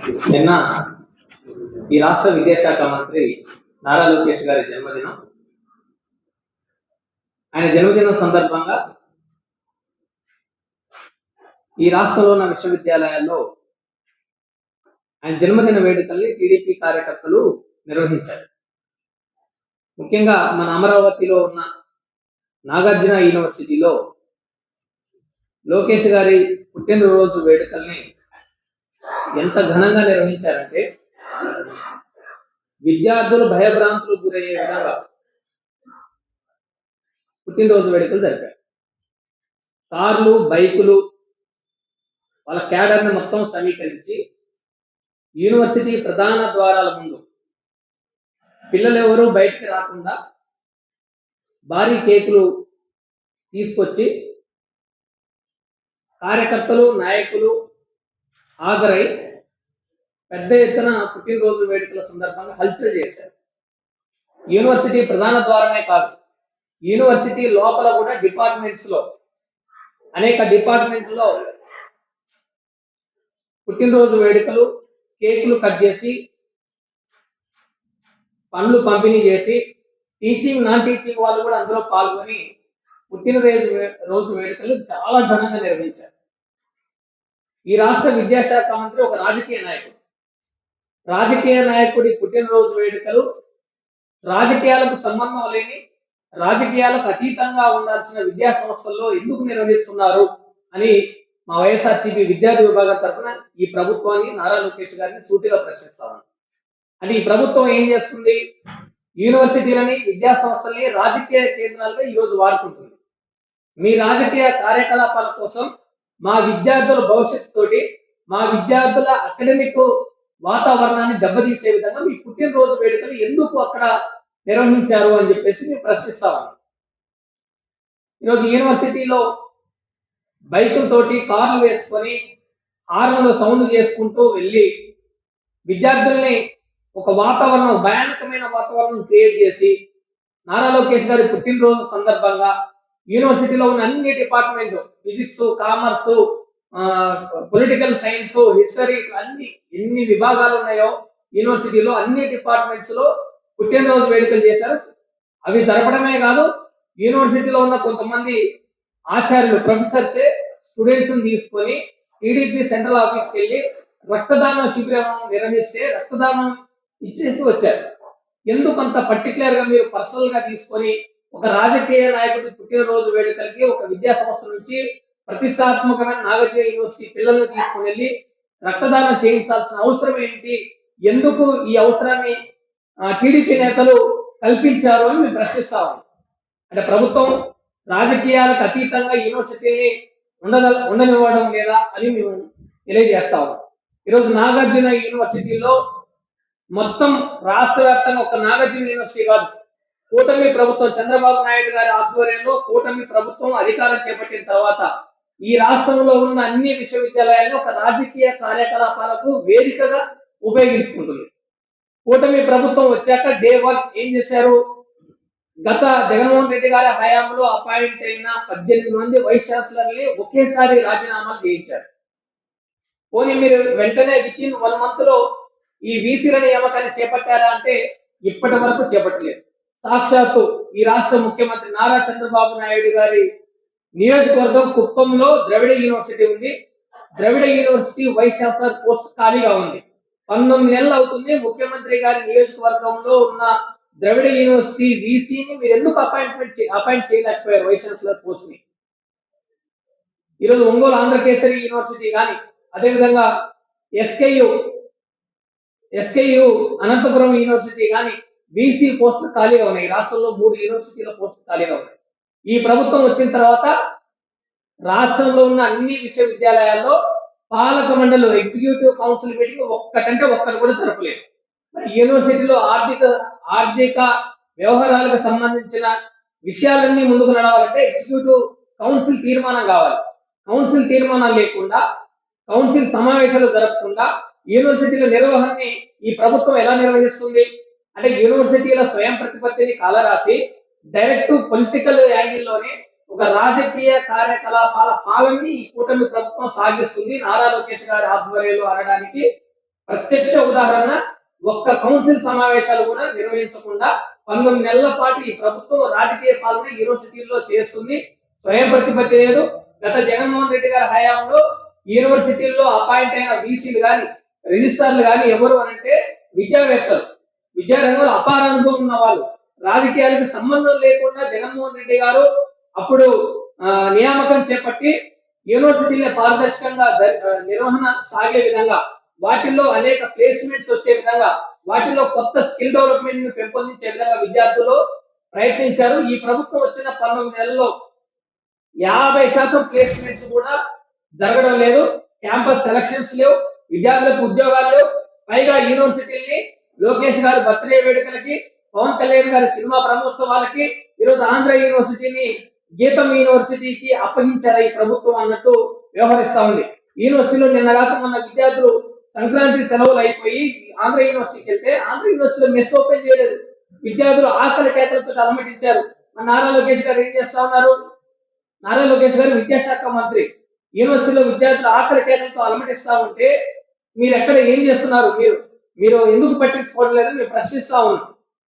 నిన్న ఈ రాష్ట్ర విద్యాశాఖ మంత్రి నారా లోకేష్ గారి జన్మదినం. ఆయన జన్మదినం సందర్భంగా ఈ రాష్ట్రంలో ఉన్న విశ్వవిద్యాలయాల్లో ఆయన జన్మదిన వేడుకల్ని టీడీపీ కార్యకర్తలు నిర్వహించారు. ముఖ్యంగా మన అమరావతిలో ఉన్న నాగార్జున యూనివర్సిటీలో లోకేష్ గారి పుట్టినరోజు వేడుకల్ని ఎంత ఘనంగా నిర్వహించారంటే విద్యార్థులు భయభ్రాంతులు గురయ్యే విధంగా పుట్టినరోజు వేడుకలు జరిపారు. కార్లు, బైకులు, వాళ్ళ క్యాడర్ని మొత్తం సమీకరించి యూనివర్సిటీ ప్రధాన ద్వారాల ముందు పిల్లలు ఎవరు బయటికి రాకుండా భారీ కేకులు తీసుకొచ్చి కార్యకర్తలు, నాయకులు హాజరై పెద్ద ఎత్తున పుట్టినరోజు వేడుకల సందర్భంగా హల్చల్ చేశారు. యూనివర్సిటీ ప్రధాన ద్వారమే కాదు, యూనివర్సిటీ లోపల కూడా అనేక డిపార్ట్మెంట్స్ లో పుట్టినరోజు వేడుకలు, కేకులు కట్ చేసి, పండ్లు పంపిణీ చేసి, టీచింగ్, నాన్ టీచింగ్ వాళ్ళు కూడా అందులో పాల్గొని పుట్టినరోజు వేడుకలు చాలా ఘనంగా నిర్వహించారు. ఈ రాష్ట్ర విద్యాశాఖ మంత్రి ఒక రాజకీయ నాయకుడి పుట్టినరోజు వేడుకలు రాజకీయాలకు సంబంధం లేని, రాజకీయాలకు అతీతంగా ఉండాల్సిన విద్యా సంస్థల్లో ఎందుకు నిర్వహిస్తున్నారు అని మా వైఎస్ఆర్సీపీ విద్యార్థి విభాగం తరఫున ఈ ప్రభుత్వాన్ని, నారా లోకేష్ గారిని సూటిగా ప్రశ్నిస్తాను. అంటే ఈ ప్రభుత్వం ఏం చేస్తుంది? యూనివర్సిటీలని, విద్యా సంస్థల్ని రాజకీయ కేంద్రాలుగా ఈరోజు వాడుకుంటుంది. మీ రాజకీయ కార్యకలాపాల కోసం మా విద్యార్థుల భవిష్యత్తుతోటి, మా విద్యార్థుల అకాడమిక్ వాతావరణాన్ని దెబ్బతీసే విధంగా మీ పుట్టినరోజు వేడుకలు ఎందుకు అక్కడ నిర్వహించారు అని చెప్పేసి మేము ప్రశ్నిస్తామని. ఈరోజు యూనివర్సిటీలో బైకులతోటి, కార్లు వేసుకొని హార్న్లు సౌండ్ చేసుకుంటూ వెళ్ళి విద్యార్థుల్ని ఒక భయానకమైన వాతావరణం క్రియేట్ చేసి నారా లోకేష్ గారి పుట్టినరోజు సందర్భంగా యూనివర్సిటీలో ఉన్న అన్ని department, physics, commerce, political science, history, ఎన్ని విభాగాలు ఉన్నాయో యూనివర్సిటీలో అన్ని డిపార్ట్మెంట్స్ లో పుట్టినరోజు వేడుకలు చేశారు. అవి జరపడమే కాదు, యూనివర్సిటీలో ఉన్న కొంతమంది ఆచార్యులు, ప్రొఫెసర్సే స్టూడెంట్స్ తీసుకొని టీడీపీ సెంట్రల్ ఆఫీస్కి వెళ్ళి రక్తదాన శిబిరం నిర్వహిస్తే రక్తదానం ఇచ్చేసి వచ్చారు. ఎందుకు అంత పర్టికులర్ గా మీరు పర్సనల్ గా తీసుకొని ఒక రాజకీయ నాయకుడి పుట్టినరోజు వేడుకలకి ఒక విద్యా సంస్థ నుంచి ప్రతిష్టాత్మకమైన నాగార్జున యూనివర్సిటీ పిల్లల్ని తీసుకుని వెళ్ళి రక్తదానం చేయించాల్సిన అవసరం ఏంటి? ఎందుకు ఈ అవసరాన్ని టీడీపీ నేతలు కల్పించారు అని మేము ప్రశ్నిస్తాము. అంటే ప్రభుత్వం రాజకీయాలకు అతీతంగా యూనివర్సిటీని ఉండనివ్వడం లేదా అని మేము తెలియజేస్తాము. ఈరోజు నాగార్జున యూనివర్సిటీలో మొత్తం రాష్ట్ర వ్యాప్తంగా ఒక నాగార్జున యూనివర్సిటీ కాదు, కూటమి ప్రభుత్వం, చంద్రబాబు నాయుడు గారి ఆధ్వర్యంలో కూటమి ప్రభుత్వం అధికారం చేపట్టిన తర్వాత ఈ రాష్ట్రంలో ఉన్న అన్ని విశ్వవిద్యాలయాలను ఒక రాజకీయ కార్యకలాపాలకు వేదికగా ఉపయోగించుకుంటుంది. కూటమి ప్రభుత్వం వచ్చాక డే 1 ఏం చేశారు? గత జగన్మోహన్ రెడ్డి గారి హయాంలో అపాయింట్ అయిన 18 మంది వైస్ ఛాన్సలర్ని ఒకేసారి రాజీనామాలు చేయించారు. పోనీ మీరు వెంటనే వితిన్ 1 month లో ఈ వీసీల నియామకాన్ని చేపట్టారా అంటే ఇప్పటి వరకు చేపట్టలేదు. సాక్షాత్తు ఈ రాష్ట్ర ముఖ్యమంత్రి నారా చంద్రబాబు నాయుడు గారి నియోజకవర్గం కుప్పంలో ద్రవిడ యూనివర్సిటీ ఉంది. ద్రవిడ యూనివర్సిటీ వైస్ ఛాన్సలర్ పోస్ట్ ఖాళీగా ఉంది. 19 నెలలు అవుతుంది. ముఖ్యమంత్రి గారి నియోజకవర్గంలో ఉన్న ద్రవిడ యూనివర్సిటీ వీసీని మీరు ఎందుకు అపాయింట్ చేయలేకపోయారు వైస్ ఛాన్సలర్ పోస్ట్ ని? ఈరోజు ఒంగోలు ఆంధ్రకేసరి యూనివర్సిటీ కానీ, అదేవిధంగా ఎస్కేయు అనంతపురం యూనివర్సిటీ కానీ వీసీ పోస్టులు ఖాళీగా ఉన్నాయి. రాష్ట్రంలో 3 యూనివర్సిటీల పోస్టులు ఖాళీగా ఉన్నాయి. ఈ ప్రభుత్వం వచ్చిన తర్వాత రాష్ట్రంలో ఉన్న అన్ని విశ్వవిద్యాలయాల్లో పాలక మండలి, ఎగ్జిక్యూటివ్ కౌన్సిల్ మీటింగ్ ఒక్కరు కూడా జరపలేదు. మరి యూనివర్సిటీలో ఆర్థిక వ్యవహారాలకు సంబంధించిన విషయాలన్నీ ముందుకు నడవాలంటే ఎగ్జిక్యూటివ్ కౌన్సిల్ తీర్మానం కావాలి. కౌన్సిల్ తీర్మానం లేకుండా, కౌన్సిల్ సమావేశాలు జరపకుండా యూనివర్సిటీల నిర్వహణని ఈ ప్రభుత్వం ఎలా నిర్వహిస్తుంది? అంటే యూనివర్సిటీల స్వయం ప్రతిపత్తిని కాలరాసి డైరెక్ట్ పొలిటికల్ యాంగిల్లోనే ఒక రాజకీయ కార్యకలాపాల పాలనని ఈ కూటమి ప్రభుత్వం సాగిస్తుంది నారా లోకేష్ గారి ఆధ్వర్యంలో అనడానికి ప్రత్యక్ష ఉదాహరణ ఒక్క కౌన్సిల్ సమావేశాలు కూడా నిర్వహించకుండా 19 నెలల పాటు ఈ ప్రభుత్వం రాజకీయ పాలన యూనివర్సిటీల్లో చేస్తుంది. స్వయం ప్రతిపత్తి లేదు. గత జగన్మోహన్ రెడ్డి గారి హయాంలో యూనివర్సిటీల్లో అపాయింట్ అయిన వీసీలు కానీ రిజిస్ట్రార్లు కానీ ఎవరు అనంటే విద్యావేత్తలు, విద్యారంగంలో అపార అనుభవం ఉన్న వాళ్ళు. రాజకీయాలకు సంబంధం లేకుండా జగన్మోహన్ రెడ్డి గారు అప్పుడు నియామకం చేపట్టి యూనివర్సిటీల పారదర్శకంగా నిర్వహణ సాగే విధంగా, వాటిల్లో అనేక ప్లేస్మెంట్స్ వచ్చే విధంగా, వాటిలో కొత్త స్కిల్ డెవలప్మెంట్ ను పెంపొందించే విధంగా విద్యార్థులు ప్రయత్నించారు. ఈ ప్రభుత్వం వచ్చిన 19 నెలల్లో 50% ప్లేస్మెంట్స్ కూడా జరగడం లేదు. క్యాంపస్ సెలక్షన్స్ లేవు, విద్యార్థులకు ఉద్యోగాలు లేవు. పైగా యూనివర్సిటీని లోకేష్ గారి బర్త్డే వేడుకలకి, పవన్ కళ్యాణ్ గారి సినిమా బ్రహ్మోత్సవాలకి, ఈరోజు ఆంధ్ర యూనివర్సిటీని గీతం యూనివర్సిటీకి అప్పగించారు ఈ ప్రభుత్వం అన్నట్టు వ్యవహరిస్తా ఉంది. యూనివర్సిటీలో నిన్న కాక మొన్న విద్యార్థులు సంక్రాంతి సెలవులు అయిపోయి ఆంధ్ర యూనివర్సిటీకి వెళ్తే ఆంధ్ర యూనివర్సిటీలో మెస్ ఓపెన్ చేయలేదు. విద్యార్థులు ఆకలి కేకలతో అలమటించారు. నారా లోకేష్ గారు ఏం చేస్తా ఉన్నారు? నారా లోకేష్ గారు విద్యాశాఖ మంత్రి. యూనివర్సిటీలో విద్యార్థులు ఆకలి కేకలతో అలమటిస్తా ఉంటే మీరు ఎక్కడ ఏం చేస్తున్నారు? మీరు ఎందుకు పట్టించుకోవడం లేదని మేము ప్రశ్నిస్తా ఉన్నాం.